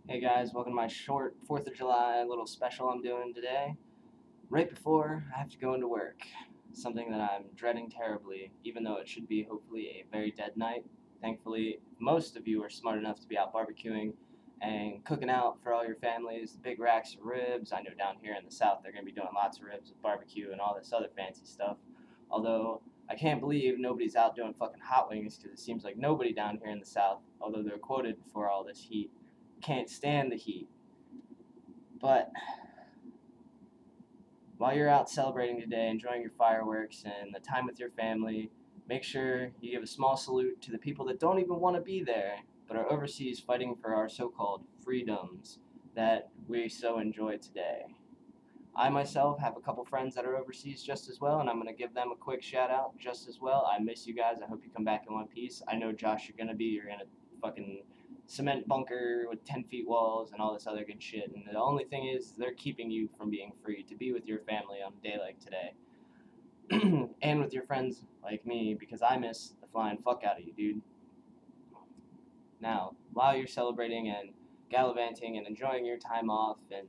Hey guys, welcome to my short 4th of July little special I'm doing today. Right before I have to go into work. Something that I'm dreading terribly, even though it should be hopefully a very dead night. Thankfully, most of you are smart enough to be out barbecuing and cooking out for all your families. Big racks of ribs. I know down here in the South they're going to be doing lots of ribs with barbecue and all this other fancy stuff. Although, I can't believe nobody's out doing fucking hot wings because it seems like nobody down here in the South, although they're quoted for all this heat, can't stand the heat. But while you're out celebrating today, enjoying your fireworks and the time with your family, make sure you give a small salute to the people that don't even want to be there, but are overseas fighting for our so called freedoms that we so enjoy today. I myself have a couple friends that are overseas just as well, and I'm going to give them a quick shout out just as well. I miss you guys. I hope you come back in one piece. I know, Josh, you're in a fucking cement bunker with 10 feet walls and all this other good shit. And the only thing is, they're keeping you from being free to be with your family on a day like today. And with your friends like me, because I miss the flying fuck out of you, dude. Now, while you're celebrating and gallivanting and enjoying your time off and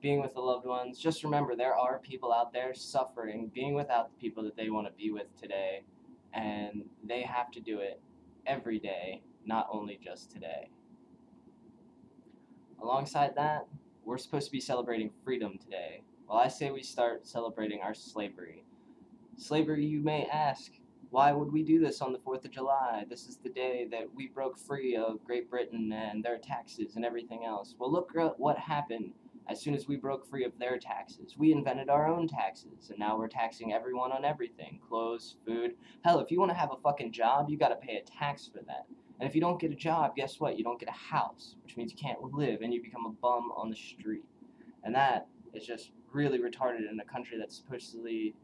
being with the loved ones, just remember there are people out there suffering, being without the people that they want to be with today, and they have to do it every day, not only just today. Alongside that, we're supposed to be celebrating freedom today. Well, I say we start celebrating our slavery. Slavery, you may ask, why would we do this on the 4th of July? This is the day that we broke free of Great Britain and their taxes and everything else. Well, look at what happened as soon as we broke free of their taxes. We invented our own taxes, and now we're taxing everyone on everything. Clothes, food. Hell, if you want to have a fucking job, you gotta pay a tax for that. And if you don't get a job, guess what? You don't get a house, which means you can't live and you become a bum on the street. And that is just really retarded in a country that supposedly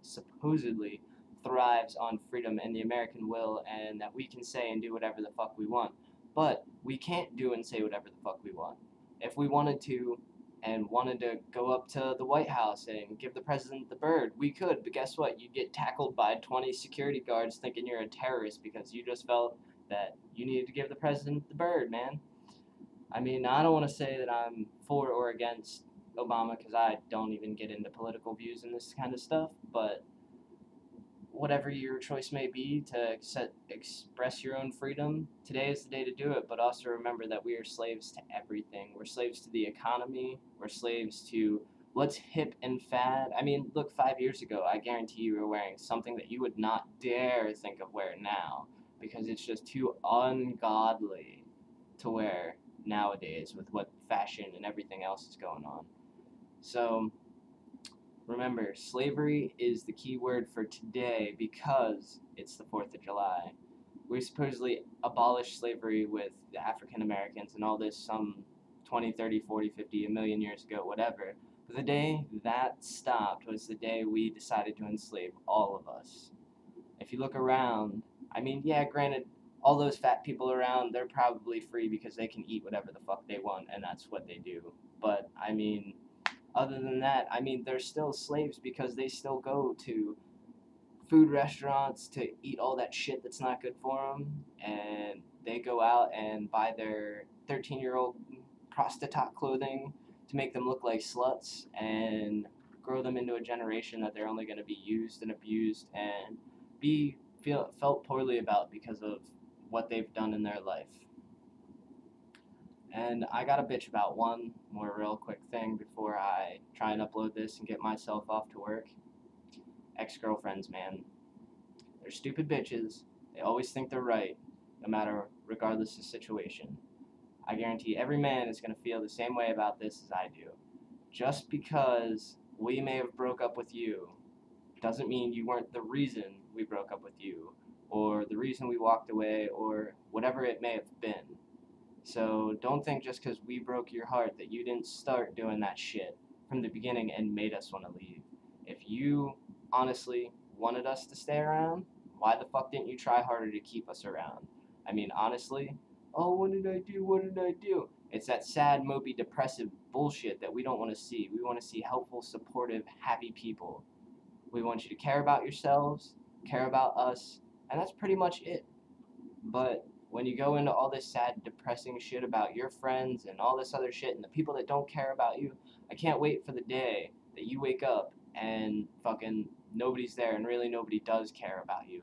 thrives on freedom and the American will, and that we can say and do whatever the fuck we want. But we can't do and say whatever the fuck we want. If we wanted to and wanted to go up to the White House and give the president the bird, we could, but guess what? You'd get tackled by 20 security guards thinking you're a terrorist because you just felt that you needed to give the president the bird, man. I mean, I don't want to say that I'm for or against Obama because I don't even get into political views and this kind of stuff, but whatever your choice may be to express your own freedom, today is the day to do it. But also remember that we are slaves to everything. We're slaves to the economy. We're slaves to what's hip and fad. I mean, look, 5 years ago, I guarantee you were wearing something that you would not dare think of wearing now because it's just too ungodly to wear nowadays with what fashion and everything else is going on. So remember, slavery is the key word for today because it's the 4th of July. We supposedly abolished slavery with the African Americans and all this some 20, 30, 40, 50, a million years ago, whatever. But the day that stopped was the day we decided to enslave all of us. If you look around, I mean, yeah, granted, all those fat people around, they're probably free because they can eat whatever the fuck they want, and that's what they do. But, I mean, other than that, I mean, they're still slaves because they still go to food restaurants to eat all that shit that's not good for them, and they go out and buy their 13-year-old prostitute clothing to make them look like sluts and grow them into a generation that they're only going to be used and abused and be felt poorly about because of what they've done in their life. And I got to bitch about one more real quick thing before I try and upload this and get myself off to work. Ex-girlfriends, man. They're stupid bitches. They always think they're right, no matter, regardless of situation. I guarantee every man is going to feel the same way about this as I do. Just because we may have broke up with you doesn't mean you weren't the reason we broke up with you, or the reason we walked away, or whatever it may have been. So don't think just because we broke your heart that you didn't start doing that shit from the beginning and made us want to leave. If you honestly wanted us to stay around, why the fuck didn't you try harder to keep us around? I mean, honestly, oh, what did I do? What did I do? It's that sad, mopey, depressive bullshit that we don't want to see. We want to see helpful, supportive, happy people. We want you to care about yourselves, care about us, and that's pretty much it. But when you go into all this sad, depressing shit about your friends and all this other shit and the people that don't care about you, I can't wait for the day that you wake up and fucking nobody's there and really nobody does care about you.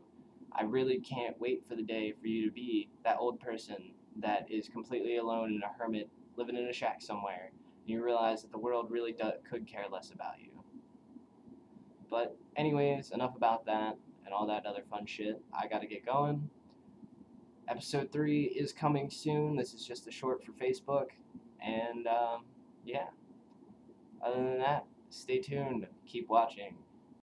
I really can't wait for the day for you to be that old person that is completely alone in a hermit living in a shack somewhere and you realize that the world really could care less about you. But anyways, enough about that and all that other fun shit. I gotta get going. Episode 3 is coming soon. This is just a short for Facebook. And yeah, other than that, stay tuned. Keep watching.